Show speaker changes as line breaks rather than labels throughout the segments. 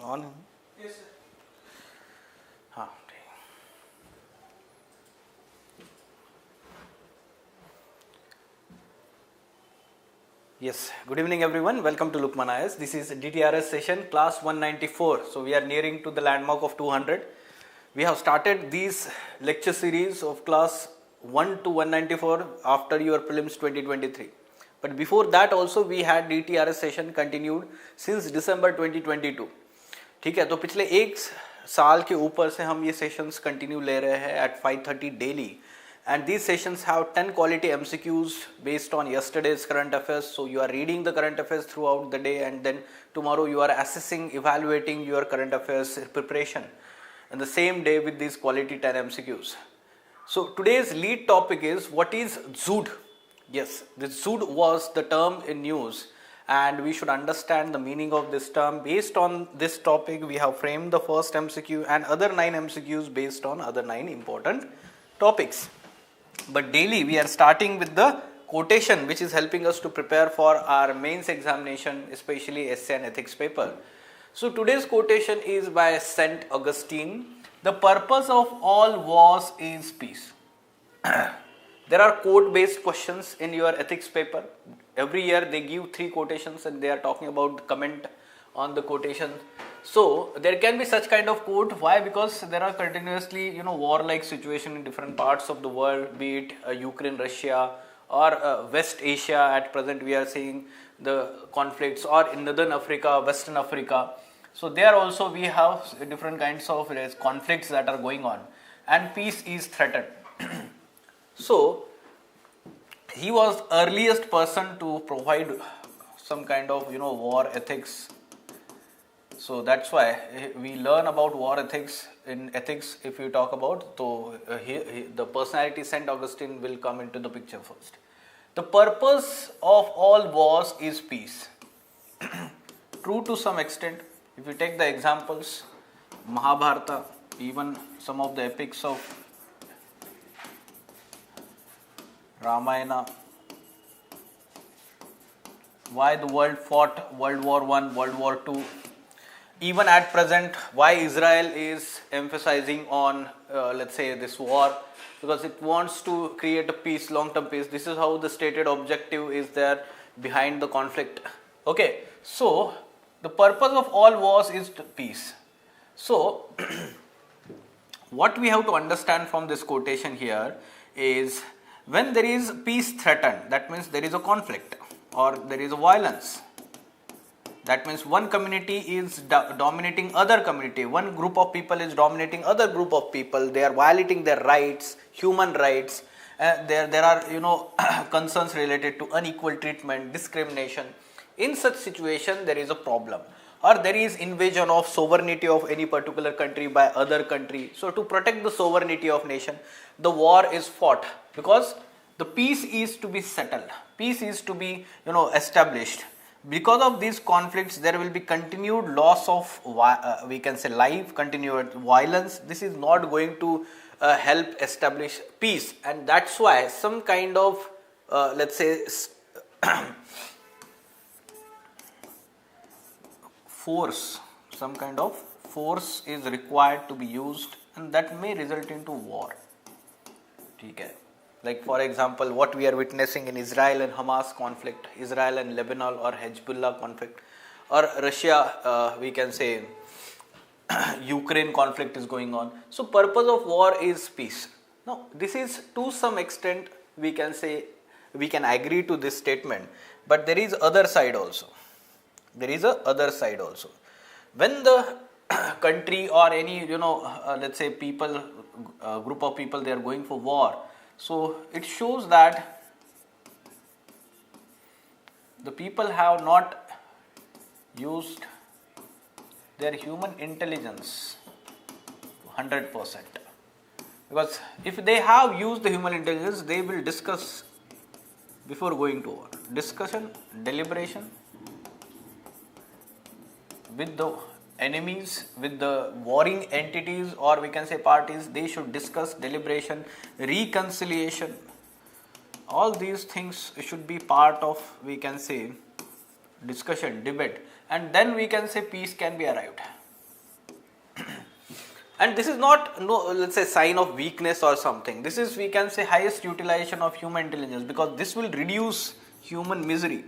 On?
Yes, sir.
हाँ. Yes, good evening everyone. Welcome to Lukmaan IAS. This is DTRS session class 194. So we are nearing to the landmark of 200. We have started these lecture series of class 1 to 194 after your prelims 2023. But before that also we had DTRS session continued since December 2022. ठीक है, तो पिछले एक साल के ऊपर से हम ये सेशंस कंटिन्यू ले रहे हैं at 5:30 daily, and these sessions have 10 quality MCQs based on yesterday's current affairs. So you are reading the current affairs throughout the day, and then tomorrow you are assessing, evaluating your current affairs preparation in the same day with these quality 10 MCQs. So today's lead topic is what is dzud. Yes, this dzud was the term in news, and we should understand the meaning of this term. Based on this topic, we have framed the first MCQ and other 9 MCQs based on other 9 important topics. But daily we are starting with the quotation, which is helping us to prepare for our mains examination, especially essay and ethics paper. So today's quotation is by St. Augustine. The purpose of all wars is peace. There are quote-based questions in your ethics paper. Every year they give 3 quotations and they are talking about the comment on the quotation. So there can be such kind of quote. Why? Because there are continuously war-like situation in different parts of the world, be it Ukraine, Russia, or West Asia. At present we are seeing the conflicts, or in Northern Africa, Western Africa. So there also we have different kinds of conflicts that are going on, and peace is threatened. So he was earliest person to provide some kind of war ethics. So that's why we learn about war ethics in ethics. If you talk about, so the personality St. Augustine will come into the picture first. The purpose of all wars is peace. True to some extent. If you take the examples, Mahabharata, even some of the epics of Ramayana, why the world fought World War I, World War II. Even at present, why Israel is emphasizing on, let's say, this war, because it wants to create a peace, long-term peace. This is how the stated objective is there behind the conflict. Okay, so the purpose of all wars is peace. So, what we have to understand from this quotation here is, when there is peace threatened, that means there is a conflict or there is a violence. That means one community is dominating other community, one group of people is dominating other group of people, they are violating their rights, human rights, there are concerns related to unequal treatment, discrimination. In such situation there is a problem, or there is invasion of sovereignty of any particular country by other country. So to protect the sovereignty of nation, the war is fought, because the peace is to be settled, peace is to be established. Because of these conflicts, there will be continued loss of we can say life, continued violence. This is not going to help establish peace, and that's why some kind of let's say some kind of force is required to be used, and that may result into war. Okay. Like for example, what we are witnessing in Israel and Hamas conflict, Israel and Lebanon or Hezbollah conflict, or Russia, we can say Ukraine conflict is going on. So purpose of war is peace. Now this is to some extent we can say, we can agree to this statement, but there is other side also. There is a other side also. When the country or any let's say people, group of people, they are going for war, so it shows that the people have not used their human intelligence 100%. Because if they have used the human intelligence, they will discuss before going to war. Discussion, deliberation with the enemies, with the warring entities, or we can say parties, they should discuss, deliberation, reconciliation. All these things should be part of, we can say, discussion, debate, and then we can say peace can be arrived. And this is not, no, let's say, sign of weakness or something. This is, we can say, highest utilization of human intelligence, because this will reduce human misery.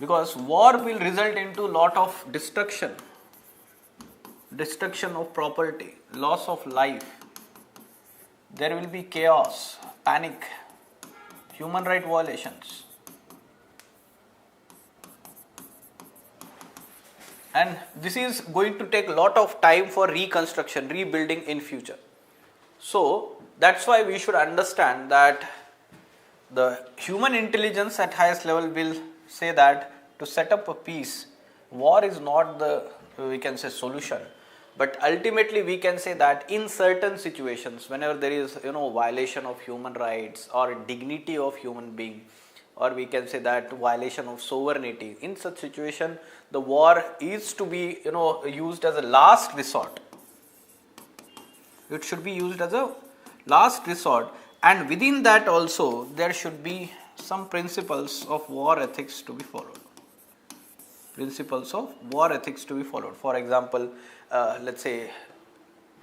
Because war will result into lot of destruction of property, loss of life. There will be chaos, panic, human right violations. And this is going to take a lot of time for reconstruction, rebuilding in future. So that's why we should understand that the human intelligence at highest level will say that to set up a peace, war is not the, we can say, solution. But ultimately we can say that in certain situations, whenever there is, violation of human rights or dignity of human being, or we can say that violation of sovereignty, in such situation the war is to be used as a last resort. It should be used as a last resort, and within that also there should be some principles of war ethics to be followed. Principles of war ethics to be followed. For example, let's say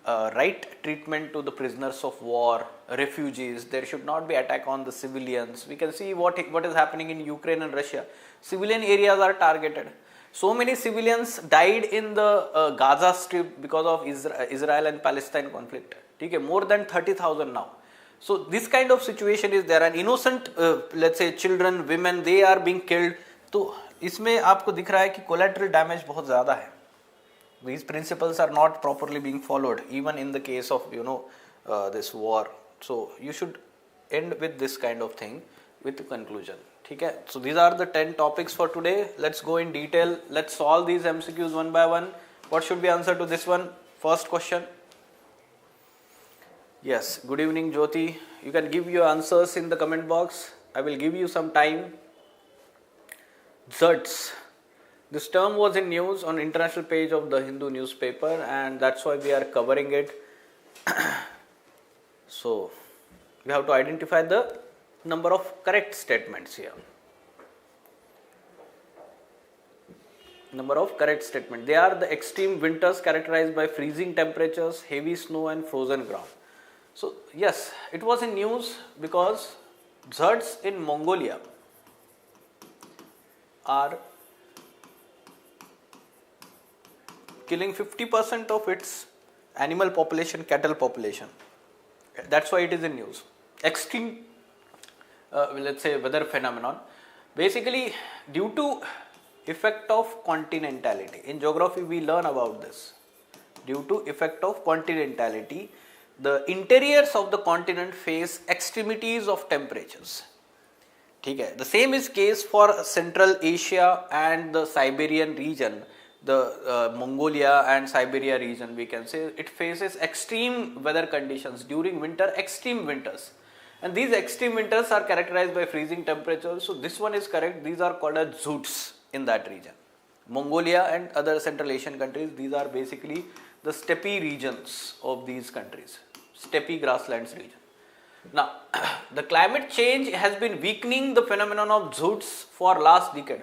right treatment to the prisoners of war, refugees. There should not be attack on the civilians. We can see what is happening in Ukraine and Russia. Civilian areas are targeted. So many civilians died in the Gaza Strip because of Israel and Palestine conflict. Okay, more than 30,000 now. So this kind of situation is there, and innocent, let's say, children, women, they are being killed. तो इसमें आपको दिख रहा है कि collateral damage बहुत ज़्यादा है. These principles are not properly being followed, even in the case of this war. So you should end with this kind of thing with the conclusion. Okay? So these are the 10 topics for today. Let's go in detail. Let's solve these MCQs one by one. What should be answer to this one? First question. Yes. Good evening, Jyoti. You can give your answers in the comment box. I will give you some time. Dzuds. This term was in news on international page of the Hindu newspaper, and that's why we are covering it. So we have to identify the number of correct statements here. Number of correct statements. They are the extreme winters characterized by freezing temperatures, heavy snow and frozen ground. So yes, it was in news because dzuds in Mongolia are killing 50% of its animal population, cattle population. That's why it is in news. Extreme, let's say, weather phenomenon. Basically, due to effect of continentality. In geography, we learn about this. Due to effect of continentality, the interiors of the continent face extremities of temperatures. Okay. The same is case for Central Asia and the Siberian region. The Mongolia and Siberia region, we can say, it faces extreme weather conditions during winter, extreme winters. And these extreme winters are characterized by freezing temperatures. So this one is correct. These are called as dzuds in that region. Mongolia and other Central Asian countries, these are basically the steppe regions of these countries. Steppe grasslands region. Now, the climate change has been weakening the phenomenon of dzuds for last decade.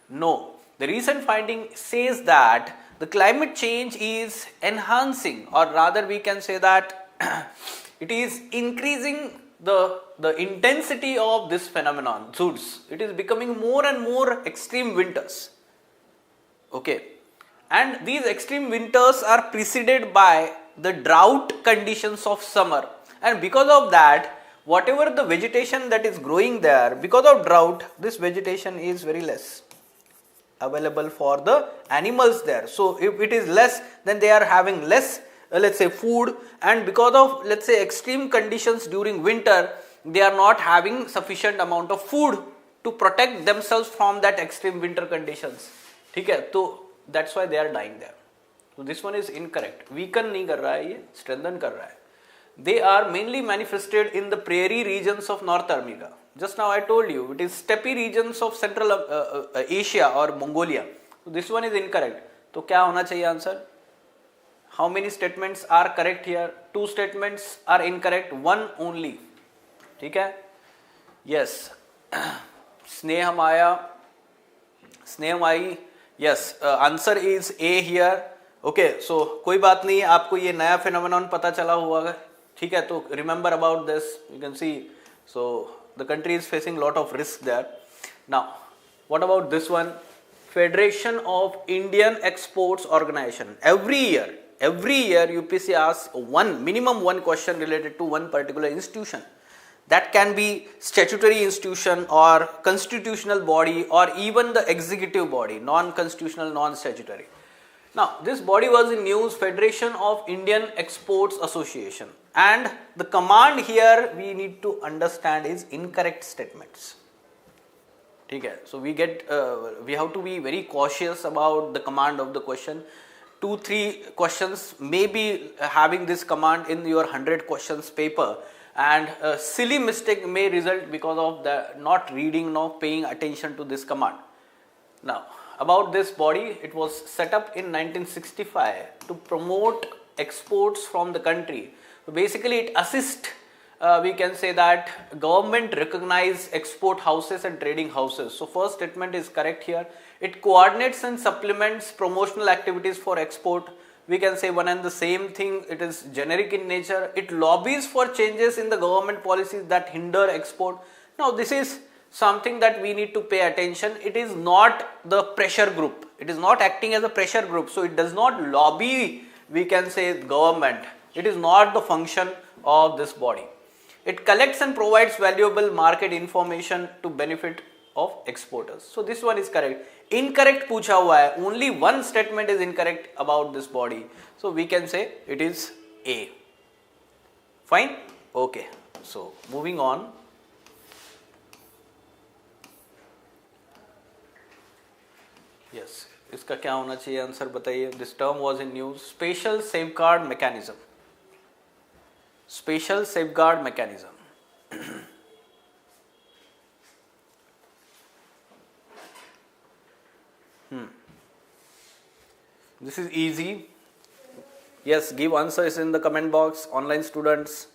No. The recent finding says that the climate change is enhancing, or rather we can say that it is increasing the intensity of this phenomenon, dzuds. It is becoming more and more extreme winters. Okay. And these extreme winters are preceded by the drought conditions of summer. And because of that, whatever the vegetation that is growing there, because of drought, this vegetation is very less available for the animals there. So if it is less, then they are having less, let's say, food, and because of, let's say, extreme conditions during winter, they are not having sufficient amount of food to protect themselves from that extreme winter conditions. Okay? So that's why they are dying there. So this one is incorrect. Weaken nahi kar raha hai, ye strengthen kar raha hai. They are mainly manifested in the prairie regions of North America. Just now I told you, it is steppe regions of Central Asia or Mongolia. So this one is incorrect. So क्या होना चाहिए answer? How many statements are correct here? 2 statements are incorrect, 1 only. ठीक है? Yes. स्नेहमाई Yes, answer is A here. Okay, so कोई बात नहीं, आपको ये नया phenomenon पता चला होगा, ठीक है? तो remember about this. You can see, so the country is facing lot of risk there. Now, what about this one? Federation of Indian Exports Organization. Every year UPSC asks minimum one question related to one particular institution. That can be statutory institution or constitutional body or even the executive body, non-constitutional, non-statutory. Now, this body was in news, Federation of Indian Exports Association, and the command here we need to understand is incorrect statements. Okay, so we have to be very cautious about the command of the question. 2-3 questions may be having this command in your 100 questions paper, and a silly mistake may result because of the not reading, not paying attention to this command. Now, about this body, it was set up in 1965 to promote exports from the country. So basically, it assists, we can say that government recognize export houses and trading houses. So first statement is correct here. It coordinates and supplements promotional activities for export. We can say one and the same thing, it is generic in nature. It lobbies for changes in the government policies that hinder export. Now this is something that we need to pay attention. It is not the pressure group. It is not acting as a pressure group. So it does not lobby, we can say, government. It is not the function of this body. It collects and provides valuable market information to benefit of exporters. So this one is correct. Incorrect पूछा हुआ है, only one statement is incorrect about this body. So we can say it is A. Fine? Okay. So moving on. Yes. इसका क्या होना चाहिए answer बताइए. This term was in news. Special safeguard mechanism. Special safeguard mechanism. This is easy. Yes, give answers in the comment box, online students.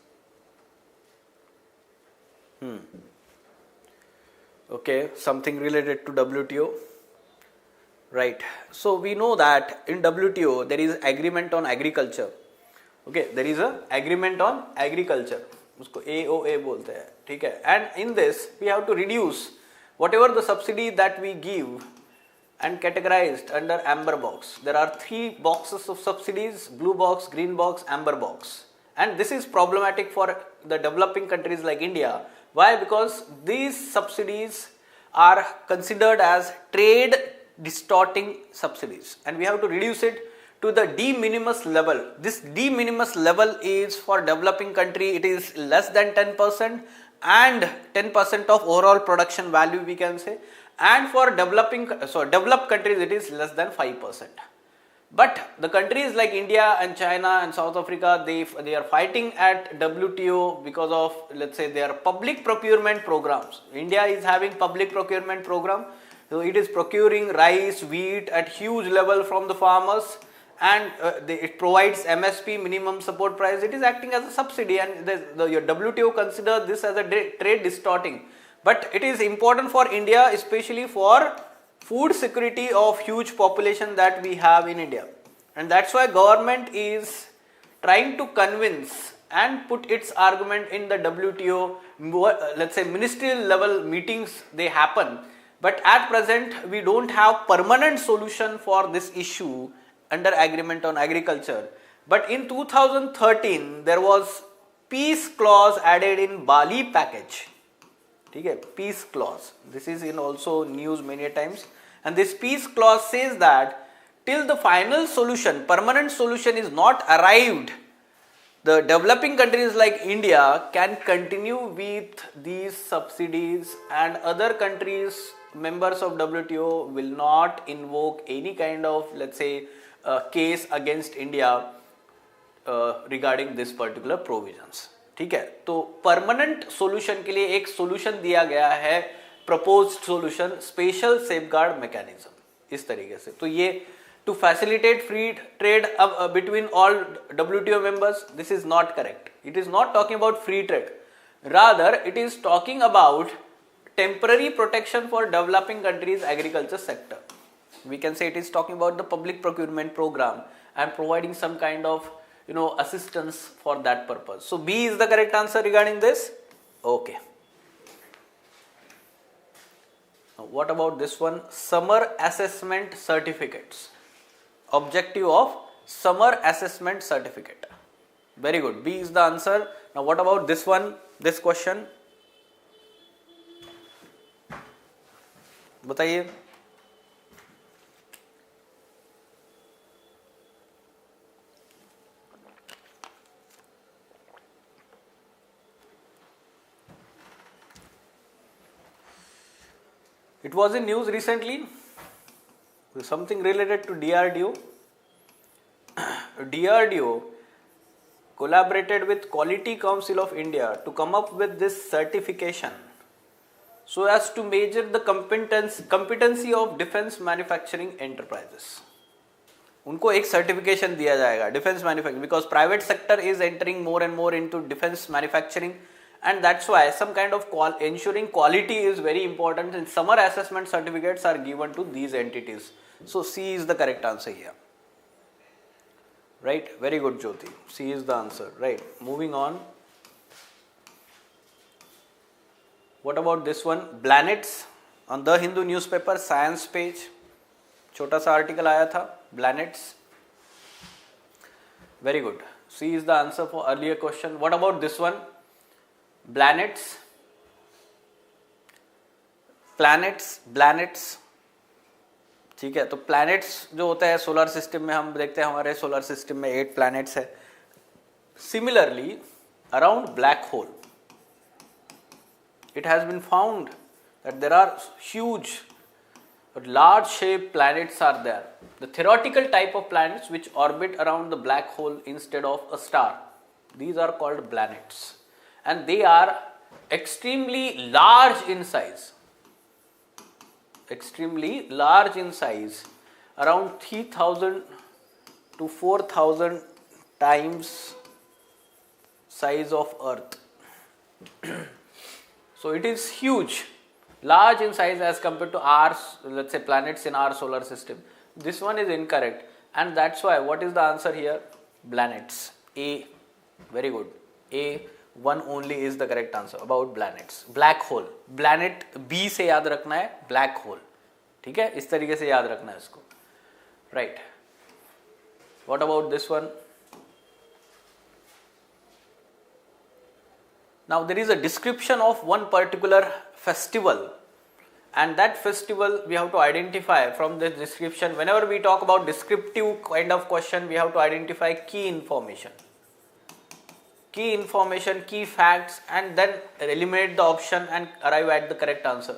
Okay, something related to WTO. Right. So we know that in WTO there is agreement on agriculture. Okay, there is a agreement on agriculture. उसको AOA बोलते हैं, ठीक है? And in this we have to reduce whatever the subsidy that we give and categorized under amber box. There are 3 boxes of subsidies: blue box, green box, amber box. And this is problematic for the developing countries like India. Why? Because these subsidies are considered as trade distorting subsidies, and we have to reduce it to the de minimis level. This de minimis level is for developing country, it is less than 10% and 10% of overall production value, we can say. And for developed countries it is less than 5%. But the countries like India and China and South Africa, they are fighting at WTO because of, let's say, their public procurement programs. India is having public procurement program, so it is procuring rice, wheat at huge level from the farmers, and it provides MSP, minimum support price. It is acting as a subsidy, and your WTO considers this as a trade distorting. But it is important for India, especially for food security of huge population that we have in India. And that's why government is trying to convince and put its argument in the WTO, let's say ministerial level meetings they happen. But at present we don't have permanent solution for this issue under agreement on agriculture. But in 2013 there was peace clause added in Bali package. Okay, peace clause. This is in also news many times, and this peace clause says that till the final solution, permanent solution is not arrived, the developing countries like India can continue with these subsidies, and other countries, members of WTO, will not invoke any kind of, let's say, case against India regarding this particular provisions. ठीक है, तो permanent solution के लिए एक solution दिया गया है, proposed solution, special safeguard mechanism, इस तरीके से. तो ये to facilitate free trade between all WTO members, this is not correct. It is not talking about free trade, rather it is talking about temporary protection for developing countries agriculture sector. We can say it is talking about the public procurement program and providing some kind of assistance for that purpose. So B is the correct answer regarding this. Okay. Now what about this one? Summer assessment certificates. Objective of summer assessment certificate. Very good. B is the answer. Now what about this one? This question. बताइए. It was in news recently, something related to DRDO. DRDO collaborated with Quality Council of India to come up with this certification so as to measure the competency of defense manufacturing enterprises. उनको एक certification दिया जाएगा defense manufacturing, because private sector is entering more and more into defense manufacturing, and that's why some kind of ensuring quality is very important, and summer assessment certificates are given to these entities. So C is the correct answer here. Right? Very good, Jyoti. C is the answer. Right. Moving on. What about this one? Planets on the Hindu newspaper science page. छोटा सा article आया था. Planets. Very good. C is the answer for earlier question. What about this one? Planets. ठीक है, तो planets जो होता है सोलर सिस्टम में, हम देखते हैं हमारे सोलर सिस्टम में 8 planets है. Similarly, around black hole, it has been found that there are huge but large shaped planets are there. The theoretical type of planets which orbit around the black hole instead of a star, these are called planets, and they are extremely large in size. Around 3000 to 4000 times size of Earth. So it is huge, large in size as compared to our, let's say, planets in our solar system. This one is incorrect, and that's why what is the answer here? Planets. A. Very good. A. One only is the correct answer about planets. Black hole. Planet B से याद रखना है black hole. ठीक है, इस तरीके से याद रखना है इसको. Right. What about this one? Now there is a description of one particular festival, and that festival we have to identify from this description. Whenever we talk about descriptive kind of question, we have to identify key information, key facts, and then eliminate the option and arrive at the correct answer.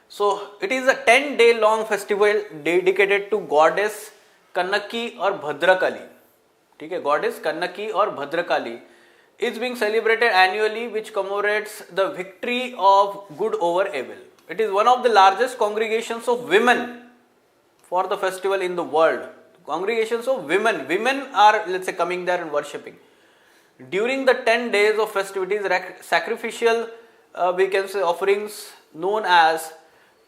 So it is a 10-day long festival dedicated to goddess Kannaki or Bhadrakali. ठीक है, goddess Kannaki or Bhadrakali is being celebrated annually, which commemorates the victory of good over evil. It is one of the largest congregations of women for the festival in the world. Congregations of women are, let's say, coming there and worshipping. During the 10 days of festivities, sacrificial we can say offerings known as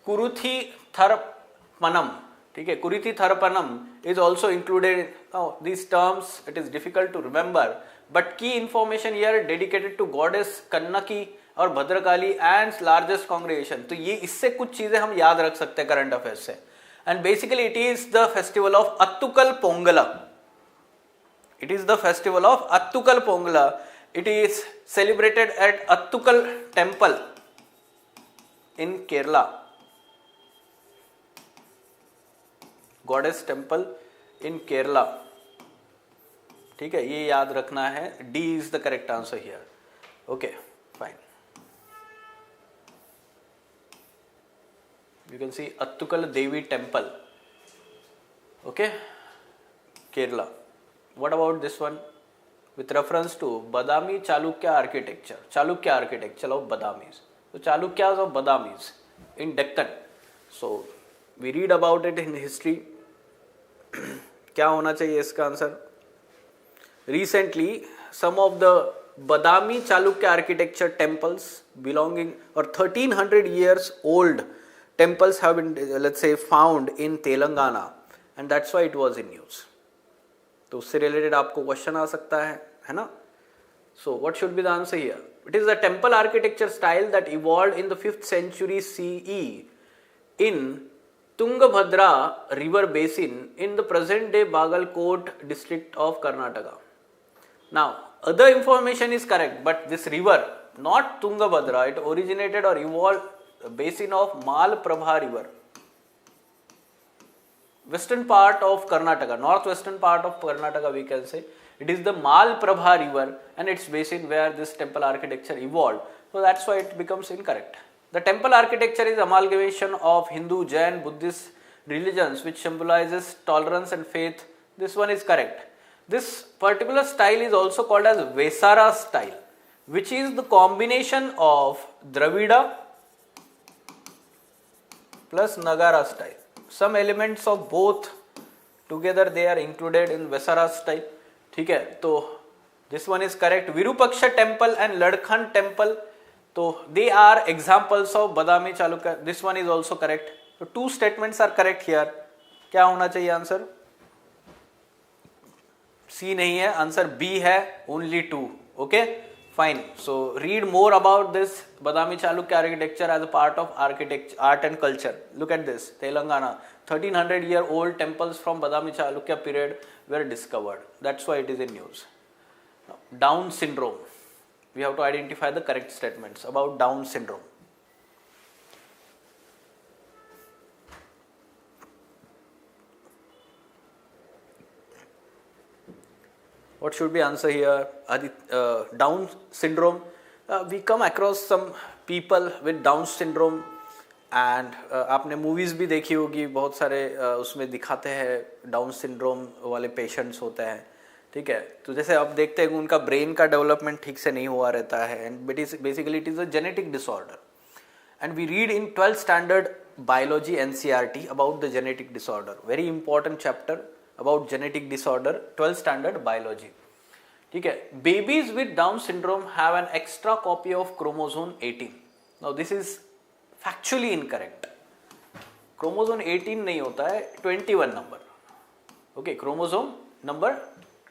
Kuruthi Tharpanam. Okay, Kuruthi Tharpanam is also included. Now these terms, it is difficult to remember, but key information here dedicated to goddess Kannaki और Bhadrakali and largest congregation. तो ये इससे कुछ चीजें हम याद रख सकते हैं करंट अफेयर्स से. And basically it is the festival of Attukal Pongala. It is the festival of Attukal Pongala. It is celebrated at Attukal temple in Kerala. Goddess temple in Kerala. ठीक है, ये याद रखना है. D is the correct answer here. Okay, fine. You can see Attukal Devi temple. Okay, Kerala. What about this one? With reference to Badami Chalukya architecture. Chalukya architecture of Badamis. So Chalukyas of Badamis in Deccan. So we read about it in history. क्या होना चाहिए इसका answer? Recently, some of the Badami Chalukya architecture temples belonging or 1300 years old temples have been, let's say, found in Telangana, and that's why it was in news. तो उससे related आपको question आ सकता है ना? So what should be the answer here? It is the temple architecture style that evolved in the 5th century CE in Tungabhadra river basin in the present day Bagalkot district of Karnataka. Now, other information is correct, but this river, not Tungabhadra, it originated or evolved basin of Malprabha river. Western part of Karnataka, northwestern part of Karnataka we can say. It is the Malprabha river and its basin where this temple architecture evolved. So that's why it becomes incorrect. The temple architecture is amalgamation of Hindu, Jain, Buddhist religions which symbolizes tolerance and faith. This one is correct. This particular style is also called as Vesara style, which is the combination of Dravida plus Nagara style. Some elements of both together they are included in Vesara style. ठीक है, तो this one is correct. Virupaksha temple and Ladkhan temple, so they are examples of Badami Chalukya. This one is also correct. So two statements are correct here. क्या होना चाहिए answer? C नहीं है, answer B है, only 2. Okay, fine. So read more about this Badami Chalukya architecture as a part of architecture, art and culture. Look at this, Telangana, 1300-year-old temples from Badami Chalukya period were discovered. That's why it is in news. Now, Down syndrome. We have to identify the correct statements about Down syndrome. What should be answer here? Down syndrome. We come across some people with Down syndrome and आपने movies भी देखी होगी, बहुत सारे उसमें दिखाते हैं Down syndrome वाले patients होते हैं, ठीक है? तो जैसे आप देखते हैं कि उनका brain का development ठीक से नहीं हुआ रहता है, and basically it is a genetic disorder. And we read in 12th standard biology NCERT about the genetic disorder. Very important chapter about genetic disorder, 12th standard biology. ठीक है? Babies with Down syndrome have an extra copy of chromosome 18. Now this is factually incorrect. Chromosome 18 नहीं होता है, 21 number. Okay, chromosome number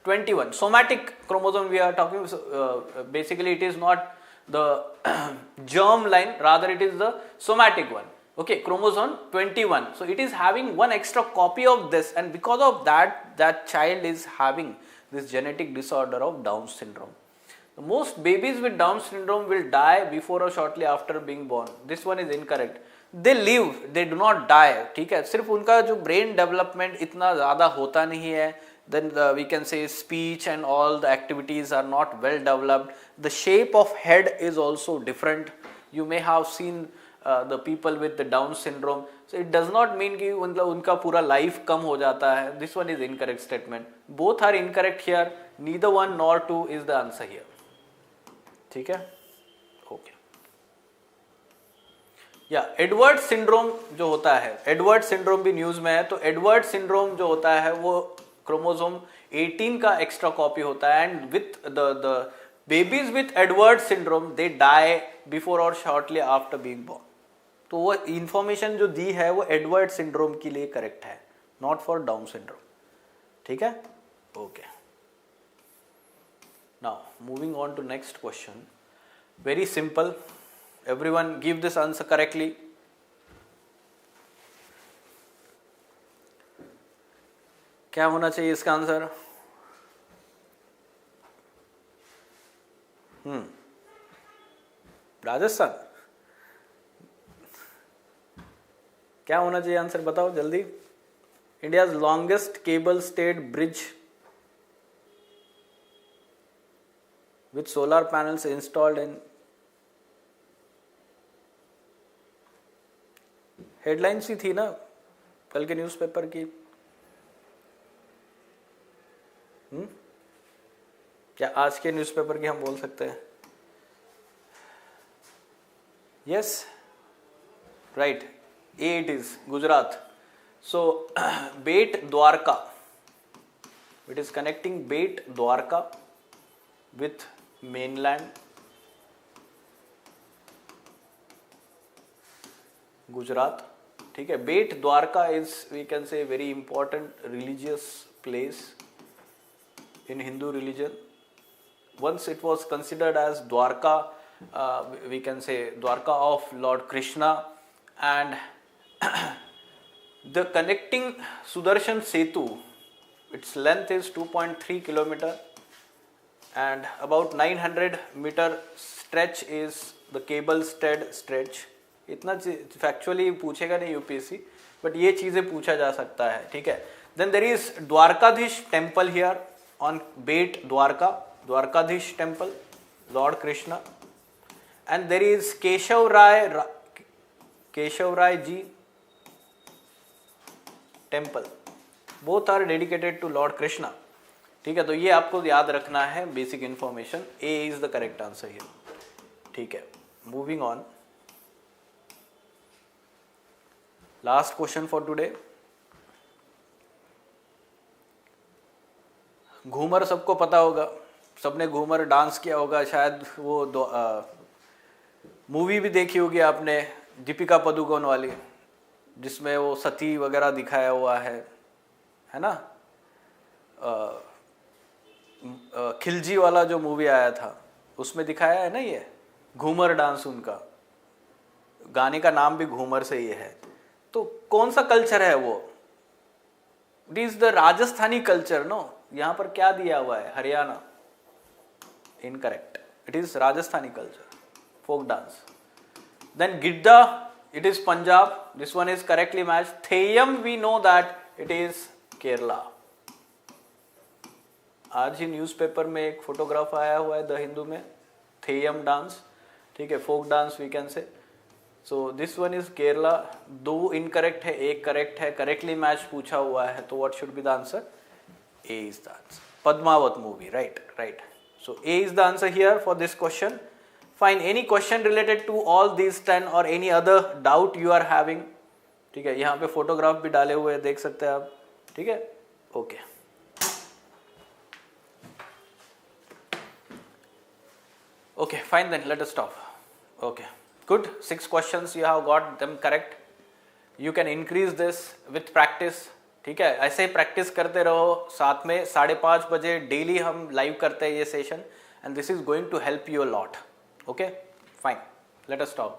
21. Somatic chromosome we are talking. Basically, it is not the germ line, rather it is the somatic one. Okay, chromosome 21. So it is having one extra copy of this, and because of that, that child is having this genetic disorder of Down syndrome. Most babies with Down syndrome will die before or shortly after being born. This one is incorrect. They live, they do not die. ठीक है, सिर्फ उनका जो brain development इतना ज़्यादा होता नहीं है. Then we can say speech and all the activities are not well developed. The shape of head is also different. You may have seen the people with the Down syndrome. So it does not mean कि उनका पूरा life कम हो जाता है. This one is incorrect statement. Both are incorrect here. Neither one nor two is the answer here. ठीक है? Okay. या Edward syndrome जो होता है, एडवर्ड सिंड्रोम भी न्यूज में है. तो एडवर्ड सिंड्रोम जो होता है वो क्रोमोसोम 18 का एक्स्ट्रा कॉपी होता है, and with the babies with Edward syndrome they die before or shortly after being born. तो वो इंफॉर्मेशन जो दी है वो एडवर्ड सिंड्रोम के लिए करेक्ट है, नॉट फॉर डाउन सिंड्रोम. ठीक है? Okay. Now moving on to next question. Very simple. Everyone give this answer correctly. क्या होना चाहिए इसका आंसर? राजस्थान. क्या होना चाहिए आंसर बताओ जल्दी. India's longest cable stayed bridge with solar panels installed in. Headlines ही थी ना कल के न्यूज़पेपर की. क्या आज के न्यूज़पेपर की हम बोल सकते हैं? Yes, right. A it is Gujarat. So Bet Dwarka, it is connecting Bet Dwarka with mainland Gujarat. ठीक है. Bet Dwarka is we can say very important religious place in Hindu religion. Once it was considered as Dwarka, we can say Dwarka of Lord Krishna, and the connecting Sudarshan Setu, its length is 2.3 kilometer and about 900 meter stretch is the cable stayed stretch. इतना factually पूछेगा नहीं UPSC, but ये चीजें पूछा जा सकता है, ठीक है. Then there is Dwarkadhish temple here on Bet Dwarka, Dwarkadish temple, Lord Krishna, and there is Keshav Rai ji temple. Both are dedicated to Lord Krishna. ठीक है, तो ये आपको याद रखना है basic information. A is the correct answer here. ठीक है, moving on. Last question for today. Ghoomar सबको पता होगा, सबने घूमर डांस किया होगा. शायद वो मूवी भी देखी होगी आपने, दीपिका पादुकोण वाली, जिसमें वो सती वगैरह दिखाया हुआ है ना. खिलजी वाला जो मूवी आया था उसमें दिखाया है ना ये घूमर डांस. उनका गाने का नाम भी घूमर से ही है. तो कौन सा कल्चर है वो? It is the Rajasthani culture. No, यहां पर क्या दिया हुआ है? Haryana. Incorrect. It is Rajasthani culture, folk dance. Then giddha, it is Punjab. This one is correctly match. Theyyam we know that it is Kerala. आज ही न्यूज़पेपर में एक फोटोग्राफ आया हुआ है द हिंदू में, थेयम डांस, ठीक है, folk dance we can say. So this one is Kerala. 2 incorrect है, 1 करेक्ट है. करेक्टली मैच पूछा हुआ है, तो what should be the answer? A is the answer. Padmavat movie, right. So A is the answer here for this question. Fine. Any question related to all these 10 or any other doubt you are having? ठीक है, यहाँ पे photograph भी डाले हुए देख सकते हैं आप, ठीक है. Okay, okay, fine then, let us stop. Okay, good. 6 questions you have got them correct. You can increase this with practice. ठीक है, ऐसे ही प्रैक्टिस करते रहो. साथ में 5:30 बजे डेली हम लाइव करते हैं ये session, and this is going to help you a lot. Okay, fine, let us stop.